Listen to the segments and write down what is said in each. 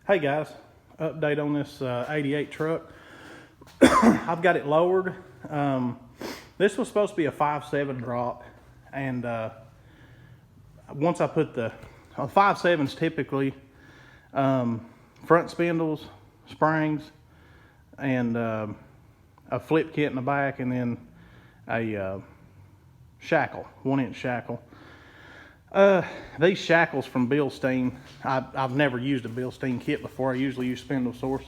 Hey guys, update on this 88 truck. I've got it lowered. This was supposed to be a 5.7 drop, and once I put the 5.7s typically front spindles, springs, and a flip kit in the back, and then a shackle, 1-inch shackle. These shackles from Bilstein, I've never used a Bilstein kit before. I usually use spindle source.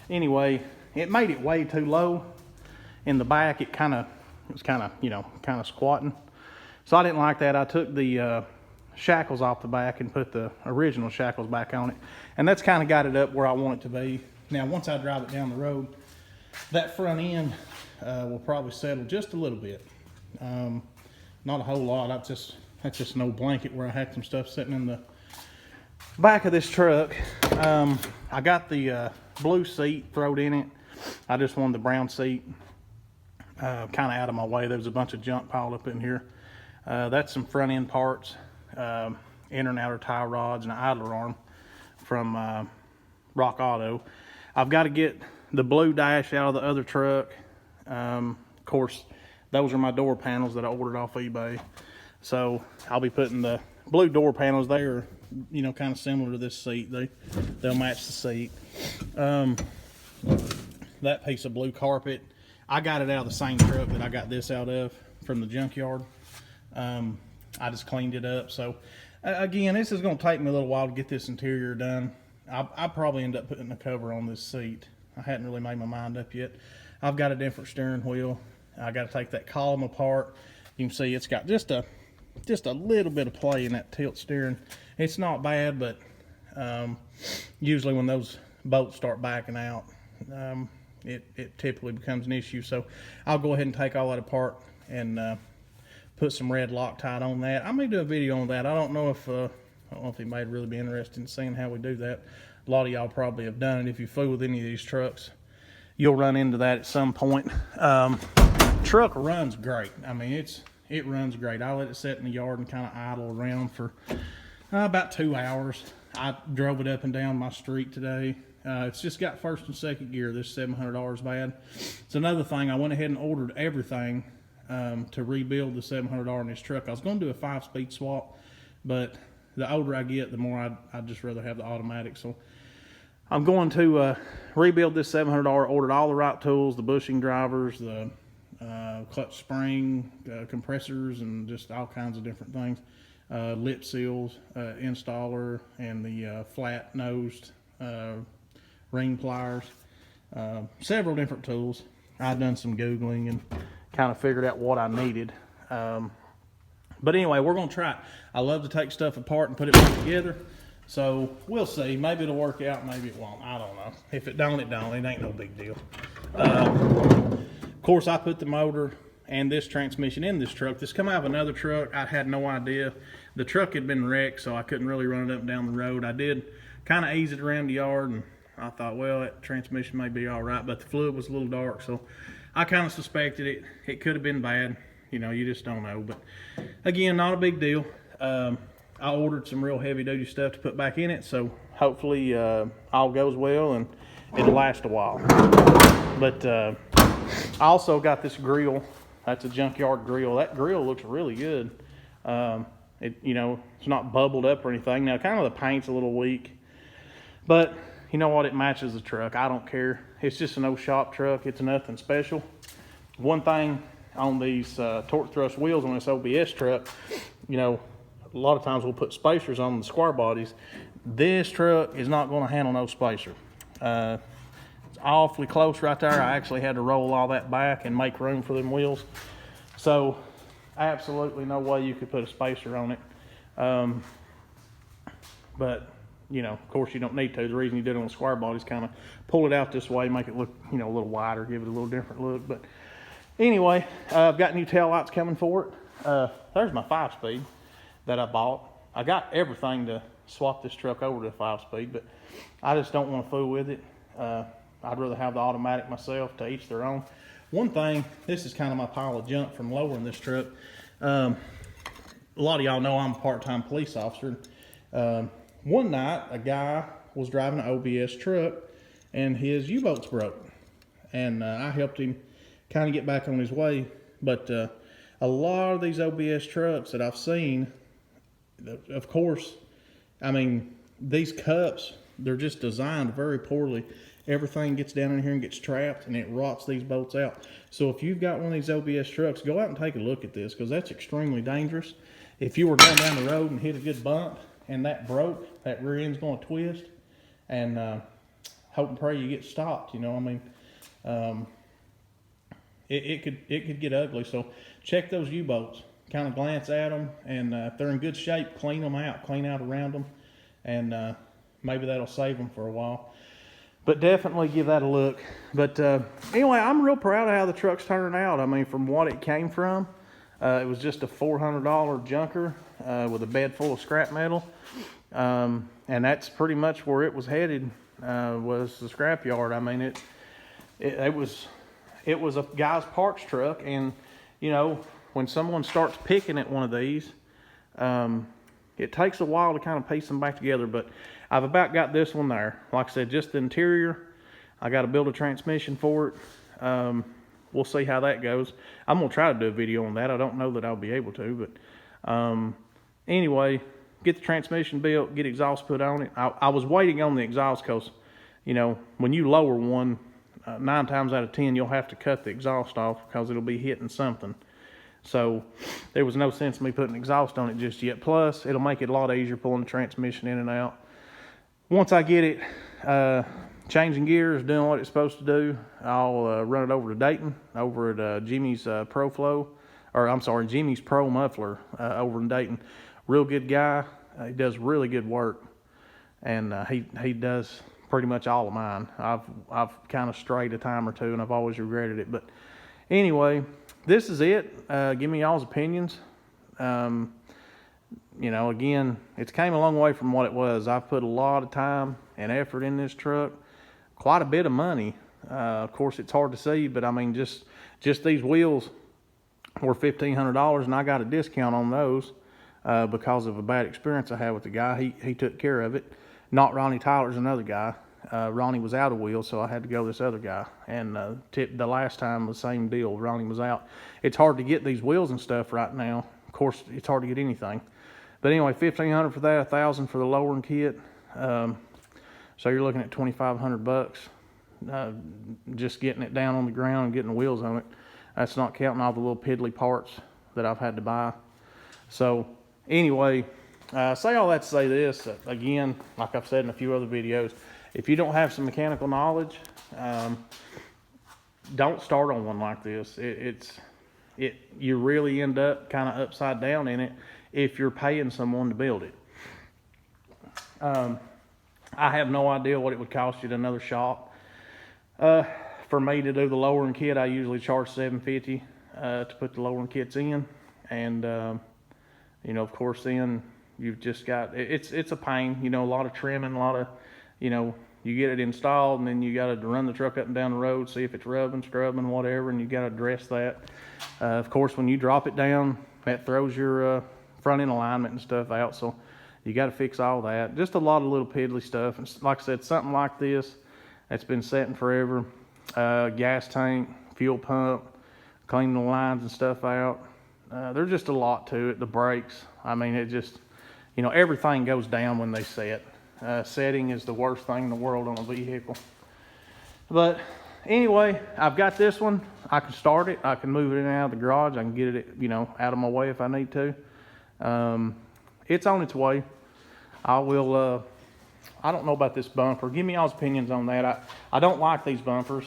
Anyway, it made it way too low in the back. It was kind of squatting. So I didn't like that. I took the shackles off the back and put the original shackles back on it. And that's kind of got it up where I want it to be. Now, once I drive it down the road, that front end will probably settle just a little bit. Not a whole lot. That's just an old blanket where I had some stuff sitting in the back of this truck. I got the blue seat thrown in it. I just wanted the brown seat kind of out of my way. There was a bunch of junk piled up in here. That's some front end parts, inner and outer tie rods, and an idler arm from Rock Auto. I've got to get the blue dash out of the other truck. Of course, those are my door panels that I ordered off eBay. So I'll be putting the blue door panels there, kind of similar to this seat. They'll match the seat. That piece of blue carpet, I got it out of the same truck that I got this out of from the junkyard. I just cleaned it up. So again, this is going to take me a little while to get this interior done. I'll probably end up putting a cover on this seat. I hadn't really made my mind up yet. I've got a different steering wheel. I got to take that column apart. You can see it's got just a little bit of play in that tilt steering. It's not bad, but usually when those bolts start backing out, it typically becomes an issue. So I'll go ahead and take all that apart and put some red Loctite on that. I may do a video on that. I don't know if you might really be interested in seeing how we do that. A lot of y'all probably have done it. If you fool with any of these trucks, you'll run into that at some point. Truck runs great. I mean, it runs great. I let it sit in the yard and kind of idle around for about 2 hours. I drove it up and down my street today. It's just got first and second gear. This $700 bad. It's another thing. I went ahead and ordered everything to rebuild the $700 in this truck. I was going to do a 5-speed swap, but the older I get, the more I'd just rather have the automatic. So I'm going to rebuild this $700. Ordered all the right tools, the bushing drivers, the clutch spring, compressors, and just all kinds of different things. Lip seals, installer, and the flat nosed ring pliers. Several different tools. I've done some Googling and kind of figured out what I needed. But anyway, we're going to try it. I love to take stuff apart and put it back together. So we'll see. Maybe it'll work out, maybe it won't. I don't know. If it don't, it don't. It ain't no big deal. Of course, I put the motor and this transmission in this truck. This come out of another truck. I had no idea. The truck had been wrecked, so I couldn't really run it up and down the road. I did kind of ease it around the yard, and I thought, well, that transmission may be all right, but the fluid was a little dark, so I kind of suspected it could have been bad. You just don't know. But again, not a big deal. I ordered some real heavy-duty stuff to put back in it, so hopefully all goes well and it'll last a while. But I also got this grill. That's a junkyard grill. That grill looks really good. It's not bubbled up or anything. Now, kind of the paint's a little weak, but you know what? It matches the truck. I don't care. It's just an old shop truck. It's nothing special. One thing on these torque thrust wheels on this OBS truck, a lot of times we'll put spacers on the square bodies. This truck is not going to handle no spacer. It's awfully close right there. I actually had to roll all that back and make room for them wheels. So absolutely no way you could put a spacer on it. But of course you don't need to. The reason you did it on the square body is kind of pull it out this way, make it look, a little wider, give it a little different look. But anyway, I've got new tail lights coming for it. There's my 5-speed that I bought. I got everything to swap this truck over to a 5-speed, but I just don't want to fool with it. I'd rather have the automatic myself. To each their own. One thing, this is kind of my pile of junk from lowering this truck. A lot of y'all know I'm a part-time police officer. One night, a guy was driving an OBS truck, and his U-bolts broke. And I helped him kind of get back on his way. But a lot of these OBS trucks that I've seen, of course, I mean, these cups, they're just designed very poorly. Everything gets down in here and gets trapped, and it rots these bolts out. So if you've got one of these OBS trucks, go out and take a look at this, because that's extremely dangerous. If you were going down the road and hit a good bump and that broke, that rear end's going to twist, and hope and pray you get stopped. You know, I mean, it could get ugly. So check those U-bolts, kind of glance at them, and if they're in good shape, clean them out, clean out around them, and maybe that'll save them for a while. But definitely give that a look. But anyway, I'm real proud of how the truck's turning out. I mean, from what it came from, it was just a $400 junker with a bed full of scrap metal. And that's pretty much where it was headed, was the scrap yard. I mean, it was a guy's parts truck. And, you know, when someone starts picking at one of these, it takes a while to kind of piece them back together. But I've about got this one there. Like I said, just the interior. I got to build a transmission for it. We'll see how that goes. I'm going to try to do a video on that. I don't know that I'll be able to. But anyway, get the transmission built, get exhaust put on it. I was waiting on the exhaust because, you know, when you lower one, 9 times out of 10, you'll have to cut the exhaust off because it'll be hitting something. So there was no sense in me putting exhaust on it just yet. Plus, it'll make it a lot easier pulling the transmission in and out. Once I get it changing gears, doing what it's supposed to do, I'll run it over to Dayton, over at Jimmy's Jimmy's Pro Muffler over in Dayton. Real good guy. He does really good work, and he does pretty much all of mine. I've kind of strayed a time or two, and I've always regretted it. But anyway, this is it. Give me y'all's opinions. You know, again, it's came a long way from what it was. I've put a lot of time and effort in this truck, quite a bit of money. Of course, it's hard to see, but I mean, just these wheels were $1,500, and I got a discount on those because of a bad experience I had with the guy. He took care of it. Not Ronnie Tyler's another guy. Ronnie was out of wheels, so I had to go this other guy. And the last time, the same deal. Ronnie was out. It's hard to get these wheels and stuff right now. Of course, it's hard to get anything. But anyway, $1,500 for that, $1,000 for the lowering kit. So you're looking at $2,500 just getting it down on the ground and getting the wheels on it. That's not counting all the little piddly parts that I've had to buy. So anyway, say all that to say this. Again, like I've said in a few other videos, if you don't have some mechanical knowledge, don't start on one like this. You really end up kind of upside down in it if you're paying someone to build it. I have no idea what it would cost you at another shop. For me to do the lowering kit, I usually charge $750 to put the lowering kits in, and you know, of course, then you've just got it's a pain. You know, a lot of trimming, a lot of, you know, you get it installed, and then you got to run the truck up and down the road, see if it's rubbing, scrubbing, whatever, and you got to address that. Of course, when you drop it down, that throws your front end alignment and stuff out, so you got to fix all that. Just a lot of little piddly stuff. And like I said, something like this that's been sitting forever. Gas tank, fuel pump, cleaning the lines and stuff out. There's just a lot to it. The brakes, I mean, it just, you know, everything goes down when they set. Setting is the worst thing in the world on a vehicle. But anyway, I've got this one. I can start it. I can move it in and out of the garage. I can get it, you know, out of my way if I need to. It's on its way. I will, I don't know about this bumper. Give me y'all's opinions on that. I don't like these bumpers.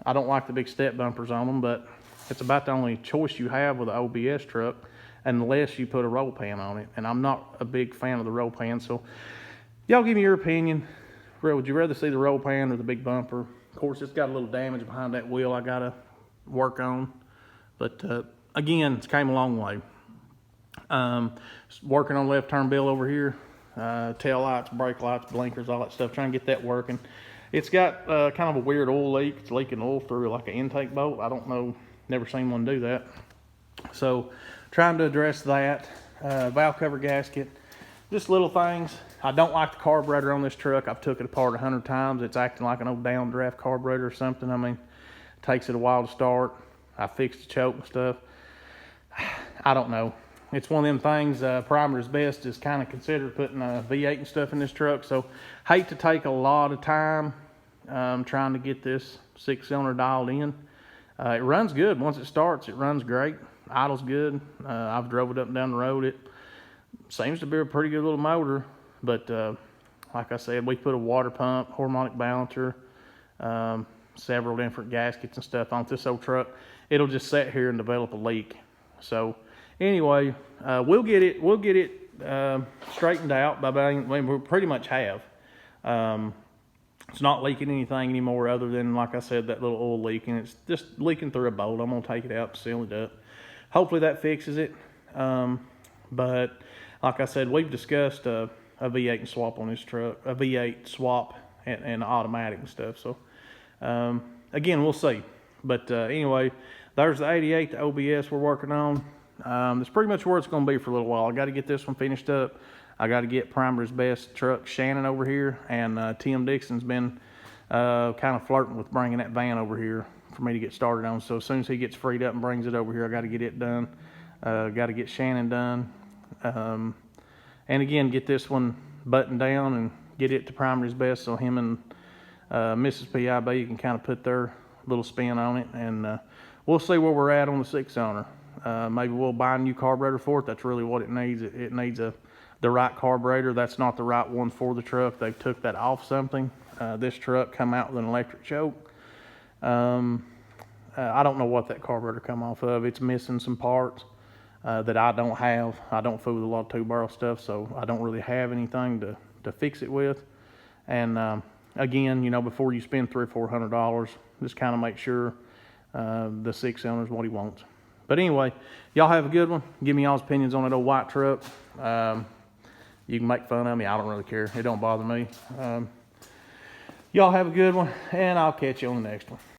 I don't like the big step bumpers on them, but it's about the only choice you have with an OBS truck unless you put a roll pan on it. And I'm not a big fan of the roll pan, so y'all give me your opinion. Would you rather see the roll pan or the big bumper? Of course, it's got a little damage behind that wheel I gotta work on. But again, it's came a long way. Working on left turn bill over here. Tail lights, brake lights, blinkers, all that stuff. Trying to get that working. It's got kind of a weird oil leak. It's leaking oil through like an intake bolt. I don't know. Never seen one do that. So trying to address that. Valve cover gasket. just little things. I don't like the carburetor on this truck. I've took it apart 100 times. It's acting like an old downdraft carburetor or something. I mean, it takes it a while to start. I fixed the choke and stuff. I don't know. It's one of them things, Primer's Best is kind of considered putting a V8 and stuff in this truck. So hate to take a lot of time trying to get this 6-cylinder dialed in. It runs good. Once it starts, it runs great. Idles good. I've drove it up and down the road. It seems to be a pretty good little motor. But like I said, we put a water pump, harmonic balancer, several different gaskets and stuff on this old truck. It'll just sit here and develop a leak. So anyway, we'll get it straightened out we pretty much have. It's not leaking anything anymore other than, like I said, that little oil leak, and it's just leaking through a bolt. I'm gonna take it out, seal it up. Hopefully that fixes it. But like I said, we've discussed a V8 and swap on this truck, a V8 swap and automatic and stuff. So again, we'll see. But anyway, there's the 88, the OBS we're working on. That's pretty much where it's going to be for a little while. I got to get this one finished up. I got to get Primer's Best truck Shannon over here, and Tim Dixon's been kind of flirting with bringing that van over here for me to get started on. So as soon as he gets freed up and brings it over here, I got to get it done. Got to get Shannon done, and again get this one buttoned down and get it to Primer's Best so him and Mrs. PIB can kind of put their little spin on it, and we'll see where we're at on the 6-cylinder. Maybe we'll buy a new carburetor for it. That's really what it needs. It needs the right carburetor. That's not the right one for the truck. They took that off something. This truck come out with an electric choke. I don't know what that carburetor come off of. It's missing some parts that I don't have. I don't fool with a lot of two-barrel stuff, so I don't really have anything to fix it with. And again, you know, before you spend $300 or $400, just kind of make sure the 6-cylinder is what he wants. But anyway, y'all have a good one. Give me y'all's opinions on that old white truck. You can make fun of me. I don't really care. It don't bother me. Y'all have a good one, and I'll catch you on the next one.